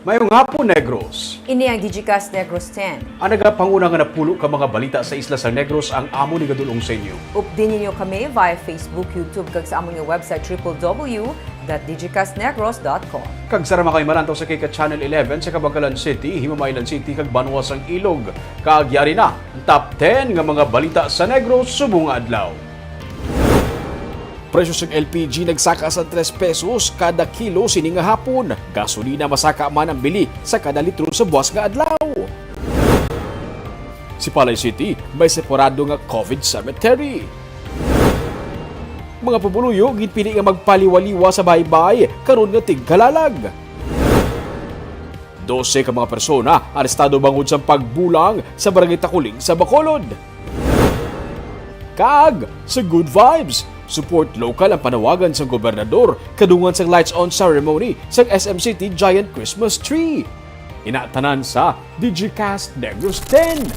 Mayong hapon, Negros. Ini ang Digicast Negros X. Ang nagapanguna nga napulo ka mga balita sa isla sa Negros ang amo ni gadulong sa inyo. Updin niyo kami via Facebook, YouTube, kag sa among website www.digicastnegros.com. Kag sarama kay marantaw sa kay Channel 11 sa Kabangkalan City, Himamaylan City, kag Banwas ang Ilog. Kaagyari na ang top 10 nga mga balita sa Negros subong adlaw. Presyo sa LPG nagsaka sa 3 pesos kada kilo sining nga hapon. Gasolina masaka man ang bili sa kada litro sa buwas nga adlaw. Si Palay City may separado nga COVID cemetery. Mga pabuluyo gipili nga magpaliwaliwa sa baybay karon nga tigkalalag. 12 ka mga persona arestado bangod sa pagbulang sa barangay Takuling sa Bacolod. Kag sa Good Vibes, support local ang panawagan sa gobernador kadungan sa lights on ceremony sa SM City Giant Christmas Tree. Inatanan sa Digicast Negros X.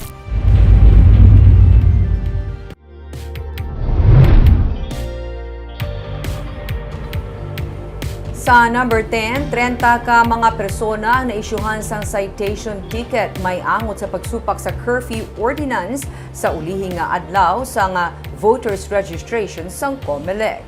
Sa number 10, 30 ka mga persona na isyuhan sang citation ticket may angot sa pagsupak sa curfew ordinance sa ulihing nga adlaw sa nga voters registration sang COMELEC.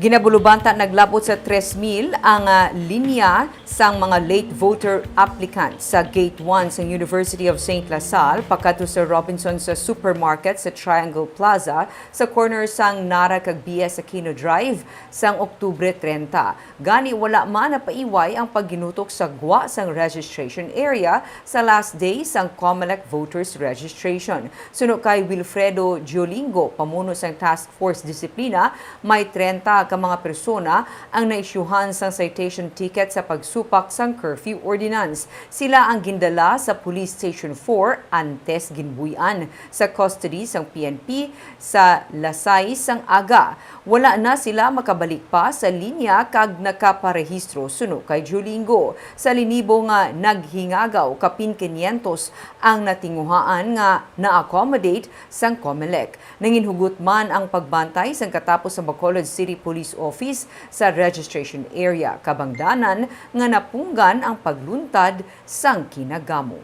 Ginabulubanta naglabot sa 3,000 ang linya sang mga late voter applicants sa Gate 1 sa University of St. Lasal pagkadto sa Robinson sa supermarket sa Triangle Plaza sa corner sang Nara kag BS Aquino Drive sang Oktubre 30. Gani wala man napaiway ang pagginutok sa gwa sang registration area sa last day sang COMELEC voters registration. Suno kay Wilfredo Giolingo, pamuno sang Task Force Disiplina, may 30 ka mga persona ang naisyuhan sang citation ticket sa pagsupak sang curfew ordinance. Sila ang gindala sa Police Station 4 antes ginbuyan sa custody sang PNP sa Lasay sang aga. Wala na sila makabalik pa sa linya kag nakaparehistro suno kay Giolingo. Sa linibo nga naghingagaw kapin 500 ang natinguhaan nga na-accommodate sang COMELEC. Nanginhugot man ang pagbantay sang katapos sa Bacolod City Police Office sa registration area kabangdanan nga napunggan ang pagluntad sang kinagamo.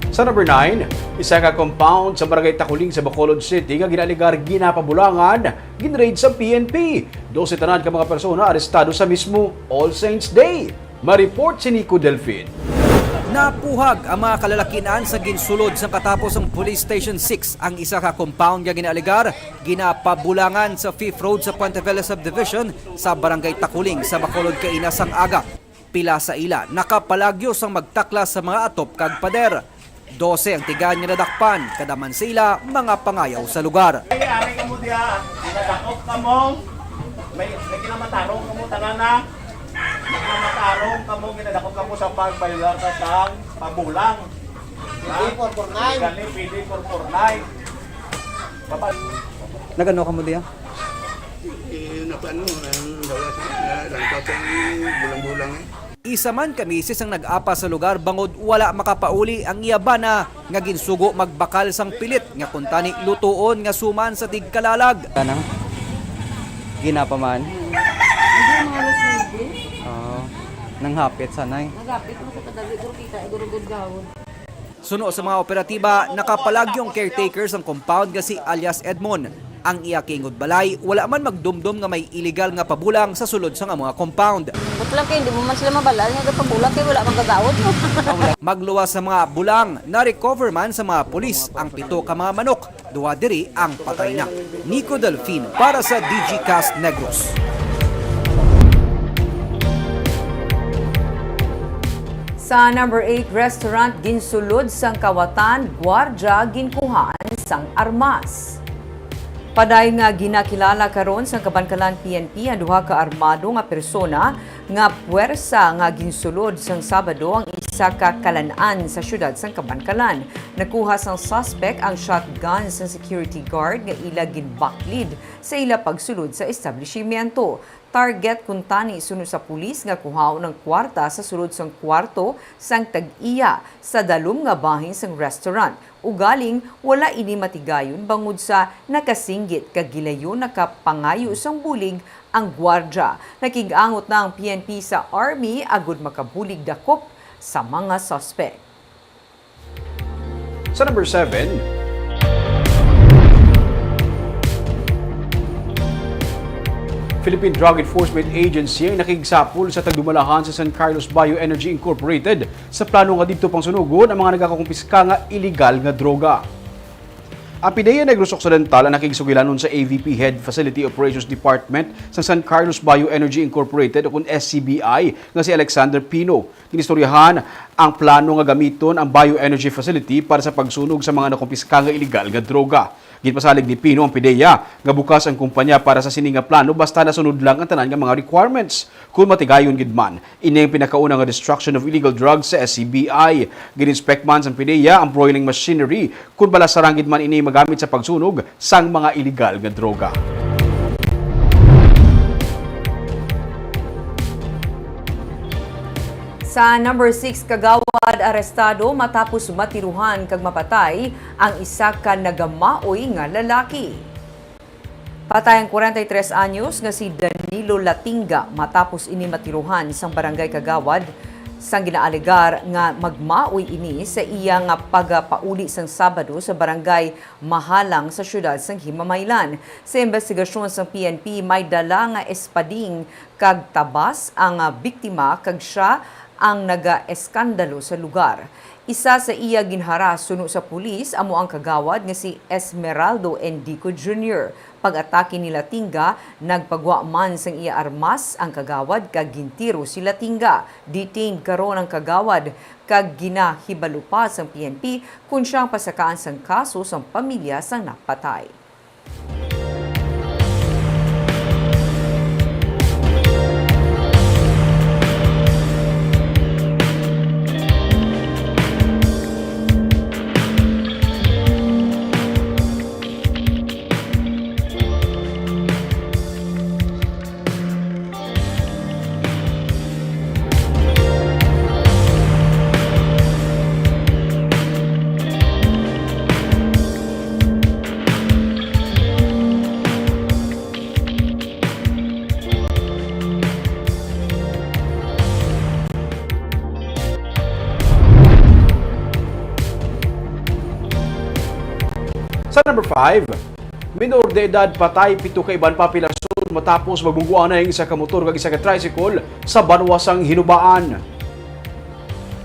Sa number 9, isa ka compound sa barangay Takuling sa Bacolod City nga ginaligar ginapabulangan ginraid sa PNP. 12 tanan ka mga persona arestado sa mismo All Saints Day. Ma-report si Nico Delfin. Napuhag ang mga kalalakian sa ginsulod sa katapos ng Police Station 6 ang isa ka compound nga ginaligar, ginapabulangan sa 5th Road sa Puentevilla Subdivision sa Barangay Takuling sa Bacolod Kaina sang aga. Pila sa ila nakapalagyo sang magtaklas sa mga atop kag pader. 12 ang tigan nga nadakpan, kadaman sa ila mga pangayaw sa lugar. Ari ka mo diya, nadakop ka mo, may kinamatarong ka mo tanana. Nagmamatarong ka mo, ginadakop ka mo sa pagbayla ka sa pabulang. PD449. Galing PD449. Nagano ka mo diya? Napano, langkatang bulang-bulang eh. Isa man kamisis ang nag-apa sa lugar bangod wala makapauli ang iyabana nga ginsugo magbakal sang pilit nga kuntani lutuon nga suman sa tigkalalag. Kanang ginapaman. Nang hapit sanay. Nagapit mo sa kadali guru kita igurugod gawon. Suno sa mga operatiba, nakapalagyong caretakers ang compound nga si alias Edmond. Ang iya kingod balay, wala man magdumdum nga may illegal nga pabulang sa sulod sa nga mga compound. Butlang kay hindi mo man sila mabalal nga pabulang kay wala magagawod mo. Magluwas sa mga bulang, na-recover man sa mga pulis ang 7 ka mga manok. 2 diri ang patay na. Nico Delfin para sa Digicast Negros. Sa number 8, restaurant ginsulod sang kawatan, gwardya ginkuhaan sang armas. Paday nga ginakilala karon sa Kabangkalan PNP ang duha ka armado nga persona nga puwersa nga ginsulod sang Sabado ang isa ka kalan-an sa syudad sang Kabangkalan. Nakuha sang suspect ang shotgun sa security guard nga ila ginbaklid sa ila pagsulod sa establishmento. target kuntani suno sa pulis nga kuhaw ng kwarta sa sulod sang kwarto sang tag-iya sa dalom nga bahin sang restaurant. Ugaling wala ini matigayon bangod sa nakasinggit kag gilayon nakapangayo sang bulig ang gwardya. Nakigangot na ang PNP sa Army agud makabulig dakop sa mga suspect. Sa number 7, Philippine Drug Enforcement Agency ang nakigsapol sa tagdumalahan sa San Carlos Bioenergy Incorporated sa plano nga dito pang sunugon ang mga nagakakumpiska nga illegal nga droga. Ang PDEA Negros Occidental ang nakigsugilanon sa AVP Head Facility Operations Department sa San Carlos Bioenergy Incorporated o kung SCBI nga si Alexander Pino. Kinistoryahan ang plano nga gamiton ang bioenergy facility para sa pagsunog sa mga nakumpiska nga illegal nga droga. Gitpasalig ni Pino ang PDEA nga bukas ang kumpanya para sa sini nga plano basta nasunod lang ang tanan nga mga requirements. Kung matigayon gid man, ini ang pinakauna nga destruction of illegal drugs sa SCBI. Gininspect man sa PDEA ang broiling machinery kung balasarang gid man ini magamit sa pagsunog sang mga illegal nga droga. Sa number 6, kagawad arestado matapos matiruhan kag mapatay ang isa ka nagamaoy nga lalaki. Patay ang 43 anyos nga si Danilo Latinga matapos ini matiruhan sang barangay Kagawad sang ginaaligar nga magmaoy ini sa iya nga pagapauli sang Sabado sa barangay Mahalang sa syudad sang Himamaylan. Sa investigasyon sang PNP may dala nga espading kag tabas ang biktima kag siya ang naga-eskandalo sa lugar. Isa sa iya ginhara suno sa pulis amo ang kagawad nga si Esmeraldo Endico Jr. Pag-atake ni Latinga, nagpagwa man sang iya armas ang kagawad kag gintiro si Latinga. Detained karon ang kagawad kag ginahibalo pa sang PNP kung siyang pasakaan sang kaso sang pamilya sang napatay. Sa number 5, minor de edad patay 7 ka iban papilason matapos magbungguan na isa ka motor kag isa ka tricycle sa Banwasang Hinubaan.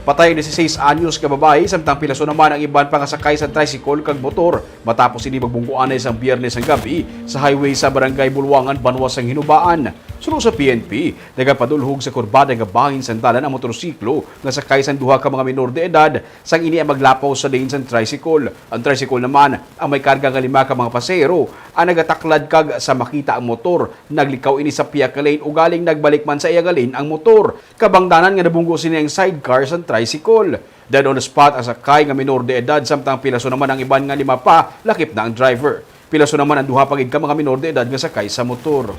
Patay 16 anyos ka babae samtang pilason naman ang iban pangasakay sa tricycle kag motor matapos ini magbungguan na isang Biyernes ng gabi sa highway sa Barangay Bulwangan, Banwasang Hinubaan. Sunod sa PNP, nagapadulhog sa kurbada nga bahin sandalan ang motorsiklo nga sakay sa duha ka mga minor de edad sang ini ang maglapaw sa lane sa tricycle. Ang tricycle naman ang may karga nga 5 ka mga pasahero ang nagataklad kag sa makita ang motor. Naglikaw ini sa piya ka lane ugaling nagbalik man sa iya nga lane ang motor. Kabangdanan nga nabunggo sini ang sidecar sa tricycle. Dead on the spot ang sakay nga minor de edad samtang pilaso naman ang iban nga 5 pa lakip na ang driver. Pilaso naman ang duha pagid ka mga minor de edad nga sakay sa motor.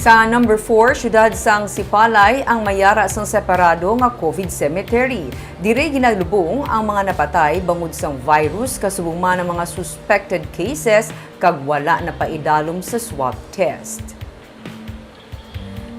Sa number 4, syudad sang Sipalay ang mayara sang separado nga COVID cemetery. Dire ginalubong ang mga napatay bangod sang virus kasubong man ang mga suspected cases kag wala na paidalom sa swab test.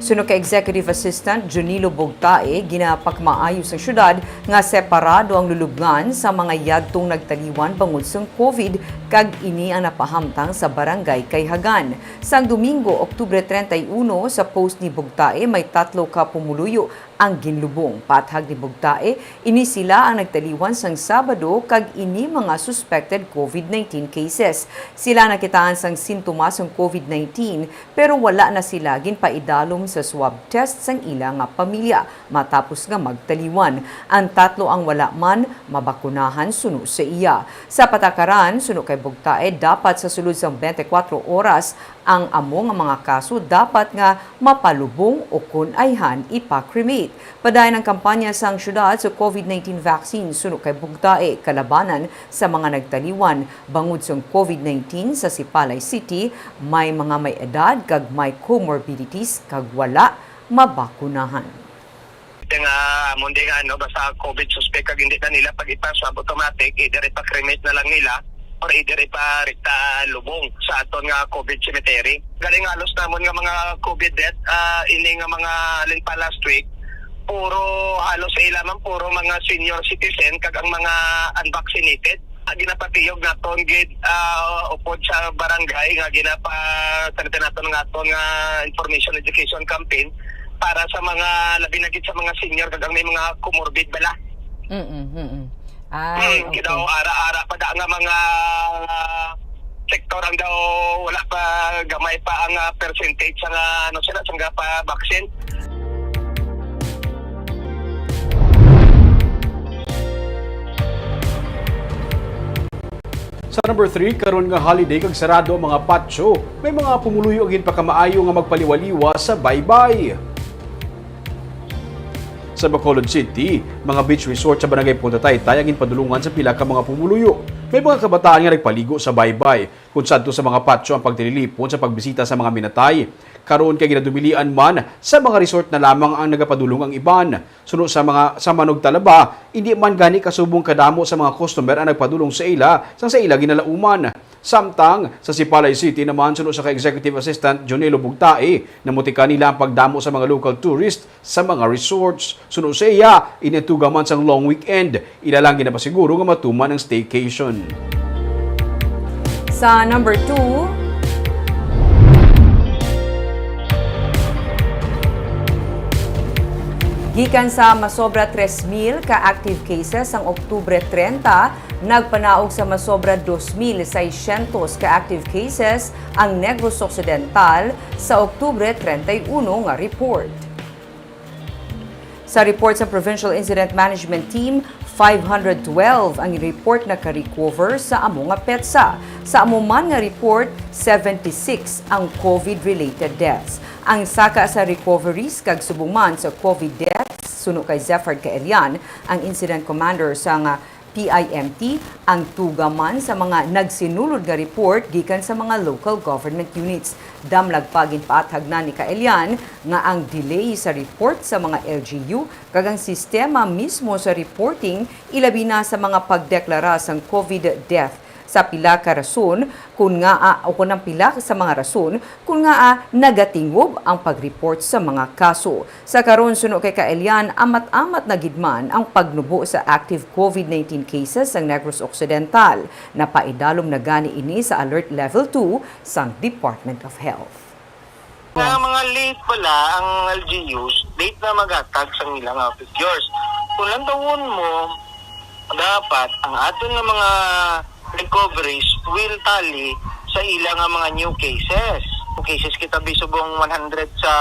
Suno kay Executive Assistant Junilo Bogtae, ginapakmaayo sa syudad nga separado ang lulubngan sa mga yadtong nagtaliwan bangod sang COVID kag ini ang napahamtang sa barangay Kayhagan. Sang Domingo, Oktubre 31, sa post ni Bogtae, may 3 ka pumuluyo ang ginlubong. Pathag ni Bogtae, ini sila ang nagtaliwan sang Sabado kag ini mga suspected COVID-19 cases. Sila nakitaan sang sintomas ng COVID-19 pero wala na sila ginpaidalom sa swab test sang ilang nga pamilya matapos nga magtaliwan. Ang 3 ang wala man mabakunahan suno sa iya. Sa patakaran, suno kay Bogtae, dapat sa sulod sang 24 oras ang amo nga mga kaso dapat nga mapalubong o kun ayhan ipakremate. Padayon ang kampanya sang syudad sa COVID-19 vaccine suno kay bugtae kalabanan sa mga nagtaliwan bangod sa COVID-19 sa Sipalay City, may mga may edad kag may comorbidities kag wala mabakunahan. Nga mundi nga basta COVID suspect kag hindi na nila pag ipaswab automatic, either ipa-cremate na lang nila or either ipa-rekta lubong sa aton nga COVID cemetery. Galing halos namon nga mga COVID death ini nga mga alin pa last week, puro halos sa ilaman puro mga senior citizen kag ang mga unvaccinated. Ginapatiyog naton gid upod sa barangay nga ginapatanaton naton nga aton nga information education campaign para sa mga labi na gid sa mga senior kag may mga comorbid bala. Ay, okay. Daw ara-ara pa da nga mga sektor ang daw wala pa gamay pa ang percentage sa sila sa pa vaccine. Sa number 3, karon nga holiday kag sarado ang mga patio, may mga pumuluyo agin pa kamaayo nga magpaliwaliwa sa baybay. Sa Bacolod City, mga beach resort sa Barangay Punta Taytay ang padulungan sa pila ka mga pumuluyo. May mga kabataan nga nagpaligo sa baybay, kung sadto sa mga patio ang pagtililipon sa pagbisita sa mga minatay. Karon kay ginadumilian man sa mga resort na lamang ang nagapadulong ang iban. Suno sa mga sa Manog Talaba, hindi man gani kasubong kadamo sa mga customer ang nagpadulong sa ila sang sa ila ginalauman. Samtang sa Sipalay City naman suno sa ka-executive assistant Jonelo Bugtae, namutika nila ang pagdamo sa mga local tourists sa mga resorts. Suno sa iya, inetuga man sang long weekend. Ila lang ginapasiguro nga matuman ang staycation. Sa number 2, gikan sa masobra 3,000 ka active cases ang Oktubre 30, nagpanaog sa masobra 2,600 ka active cases ang Negros Occidental sa Oktubre 31 nga report. Sa report sa Provincial Incident Management Team, 512 ang report na ka-recover sa amo nga petsa. Sa amo man nga report, 76 ang COVID-related deaths. Ang saka sa recoveries kag subong man sa COVID deaths suno kay Zephyr Kaelian, ang incident commander sa nga PIMT, ang tugaman sa mga nagsinulod nga report gikan sa mga local government units. Damlag pagin paathag na ni Kaelian nga ang delay sa report sa mga LGU kag ang sistema mismo sa reporting ilabi na sa mga pagdeklara sang COVID death sa pila ka rason kun nga o kun ang pila sa mga rason kun nga nagatingob ang pag-report sa mga kaso. Sa karon suno kay Kaelian, amat-amat na gidman ang pagnubo sa active COVID-19 cases sa Negros Occidental. Napaidalom na gani ini sa Alert Level 2 sang Department of Health. Nga mga late pala ang LGUs, late na magatag sa ilang figures. Kung landawon mo, dapat ang aton nga mga recoveries will tally sa ilang mga new cases. Cases kita bisubong 100 sa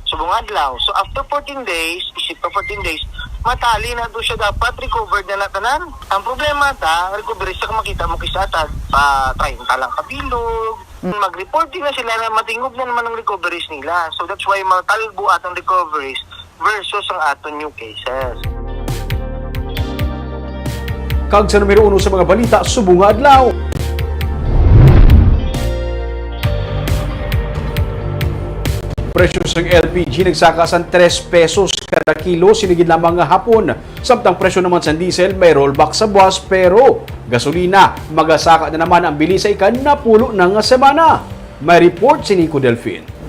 subong adlaw. So after 14 days, isip pa 14 days, matali na doon siya dapat recovered na natanan. Ang problema recoveries sa makita mo kisatag pa 30 lang kabilog. Mag-reporting na sila na matingog na naman ang recoveries nila. So that's why matalbo atong recoveries versus ang aton new cases. Kag sa numero 1 sa mga balita, subong nga adlaw. Presyo ng LPG nagsaka sa 3 pesos kada kilo sinigid lamang nga hapon. Samtang presyo naman sa diesel may rollback sa buwas pero gasolina magasaka na naman ang bili sa ikan na pulo na nga semana. May report si Nico Delfin.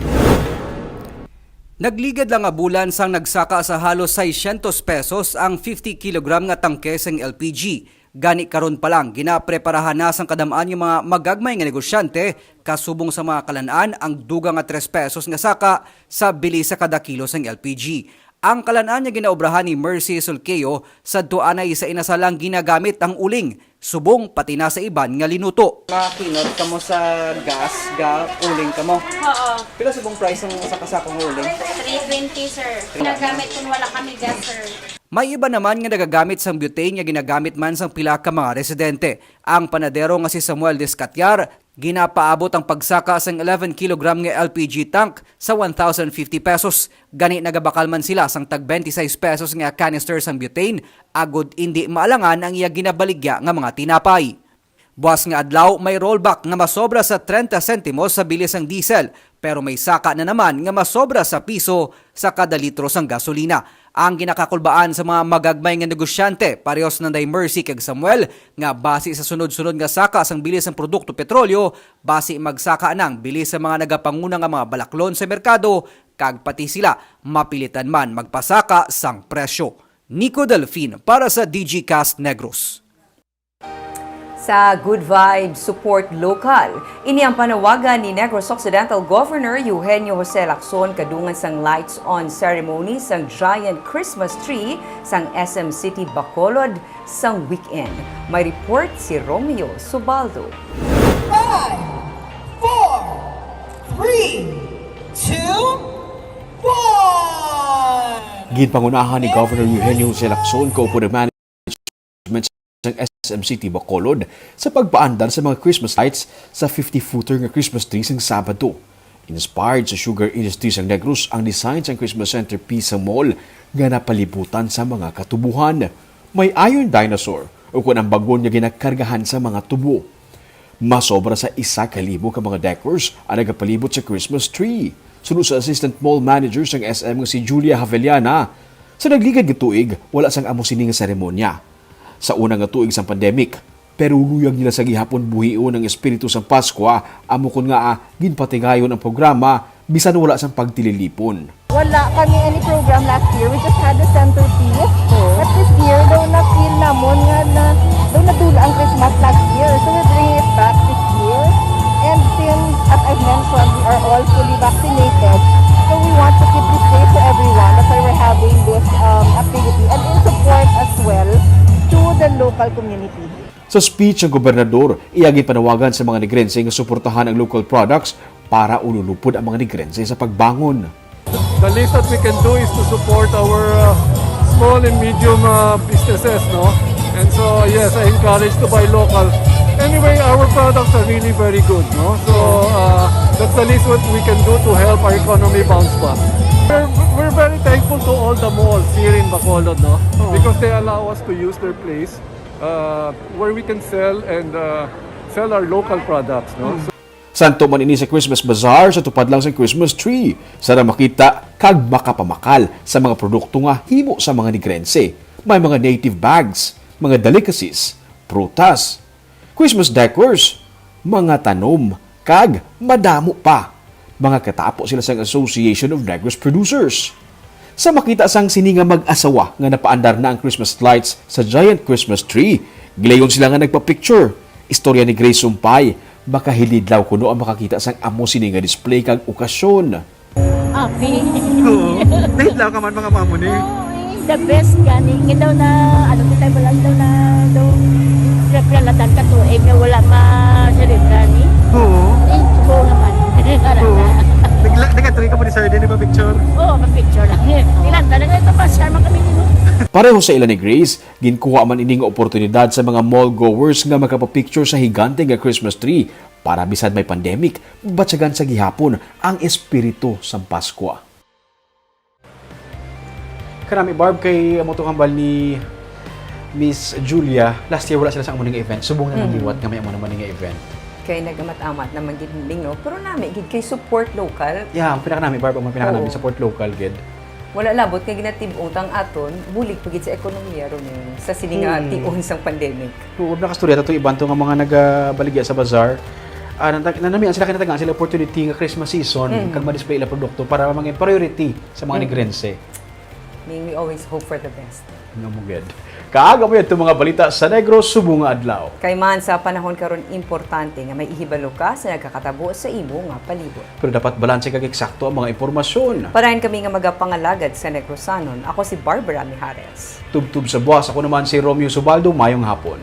Nagligad lang nga bulan sang nagsaka sa halos 600 pesos ang 50 kg nga tangke sang LPG. Gani karon pa lang ginapreparahan na sang kadamaan yung mga magagmay nga negosyante kasubong sa mga kalanaan ang dugang nga 3 pesos nga saka sa bili sa kada kilo sang LPG. Ang kalanaan niya ginaobrahan ni Mercy Sulkeo sa tuanay sa inasalang ginagamit ang uling, subong pati na sa iban nga linuto. Makinot ka mo sa gas, uling ka mo. Oo. Pila subong price ang sa kasakong uling? 320, sir. Ginagamit kung wala kami gas, sir. May iba naman nga nagagamit sang butane nga ginagamit man sang pila ka mga residente. Ang panadero nga si Samuel Descatiar, Ginapaabot ang pagsaka sang 11 kg nga LPG tank sa 1,050 pesos. Gani nagabakal man sila sang tag 26 pesos nga canister sang butane, agod hindi maalangan ang iya ginabaligya nga mga tinapay. Buwas nga adlaw may rollback nga masobra sa 30 sentimos sa bilis ng diesel, pero may saka na naman nga masobra sa piso sa kada litro sang gasolina. Ang ginakakulbaan sa mga magagmay nga negosyante, parehos nanday Mercy kag Samuel, nga base sa sunod-sunod nga saka sang bilis ng produkto petrolyo, base magsaka ng bilis sa mga nagapanguna nga mga balaklon sa merkado, kag pati sila mapilitan man magpasaka sang presyo. Nico Delfin para sa Digicast Negros. Sa Good Vibes Support Local, ini ang panawagan ni Negros Occidental Governor Eugenio Jose Lacson kadungan sang lights on ceremony sang giant Christmas tree sang SM City Bacolod sang weekend. May report si Romeo Subaldo. 5, 4, 3, 2, 1. Ginpangunahan ni Governor Eugenio Jose Lacson kaupo ng management ng SM City Bacolod sa pagpaandar sa mga Christmas lights sa 50-footer nga Christmas tree sang Sabado. Inspired sa sugar industry sang Negros ang design sang Christmas centerpiece sa mall nga napalibutan sa mga katubuhan. May iron dinosaur o kung ang bagon nga ginakargahan sa mga tubo. Masobra sa 1,000 ka mga decors ang nagapalibot sa Christmas tree. Sunod sa assistant mall manager sang SM nga si Julia Havellana, sa nagligad nga tuig, wala sang amo sini nga seremonya. Sa unang nga tuig sang pandemic, pero luyag nila sa gihapon buhion ng espiritu sang Pasko, amo kon nga ginpatigayon ang programa bisan wala sang pagtililipon. Wala kami any program last year. We just had the centerpiece. But this year, daw na-feel namon nga na daw nadula ang Christmas last year. So we're bringing it back this year. And since, as I've mentioned, we are all fully vaccinated, so we want to keep this safe for everyone. That's why we're having this activity. And in support as well to the local community. Sa speech ng gobernador, iyagin panawagan sa mga Negrense nga suportahan ang local products para ululupod ang mga Negrense sa pagbangon. The least that we can do is to support our small and medium businesses, no? And so, yes, I encourage to buy local. Anyway, our products are really very good, no? So, that's the least what we can do to help our economy bounce back. We're very thankful to all the malls here in Bacolod, no? Because they allow us to use their place where we can sell and sell our local products, no? Santo man ini sa Christmas Bazaar sa tupad lang sa Christmas tree. Sana makita kag makapamakal sa mga produkto nga himo sa mga Negrense. May mga native bags, mga delicacies, prutas, Christmas decors, mga tanom, kag madamo pa. Mga katapo sila sa Association of Negros Producers. Sa makita sang sininga mag-asawa nga napaandar na ang Christmas lights sa giant Christmas tree, gilayon sila nga nagpa-picture. Istorya ni Grace Sumpay, baka hilidlaw kuno ang makakita sang amo sininga display kag okasyon. Happy. Dahil ka man mga mamo ni. The best gani. Nga daw na, ano kita wala daw na, daw, pralatan ka to, nga wala ma-celebra ni. Oo. Oo naman. Nagatuloy ka mo ni Sir din, picture? Oo, ma-picture lang. Ilan talaga ito pa, share man kami nino. Pareho sa ila ni Grace, ginkuha man ining oportunidad sa mga mall goers nga makapapicture sa higante nga Christmas tree para bisan may pandemic, batsagan sa gihapon ang espiritu sa Pasko. Karami Barb kay amo to kambal ni Miss Julia, last year wala sila sa amo ning event. Subong na nangiwat nga may amo naman ning event. Kay nagamat-amat naman gid no, pero nami gid kay support local. Yeah, ang pinaka namin Barb, ang pinaka namin support local gid. Wala labot kay ginatib-ong tang aton, bulig pagid sa ekonomiya ron sa sininga tion sang pandemic. Tuod na kastorya to iban to nga mga nagabaligya sa bazaar. Nanamian sila kinatagaan sila opportunity nga Christmas season kag ma-display ila produkto para maging priority sa mga Negrense. We always hope for the best. Nga mo gid. Kaaga mo itong mga balita sa Negros subong nga adlaw. Kay man sa panahon karon importante nga may ihibalo ka sa nagkakatabo sa imo nga palibot. Pero dapat balanse kag eksakto ang mga impormasyon. Parahin kami nga magapangalagad sa Negrosanon. Ako si Barbara Mijares. Tubtub sa buwas, ako naman si Romeo Subaldo, mayong hapon.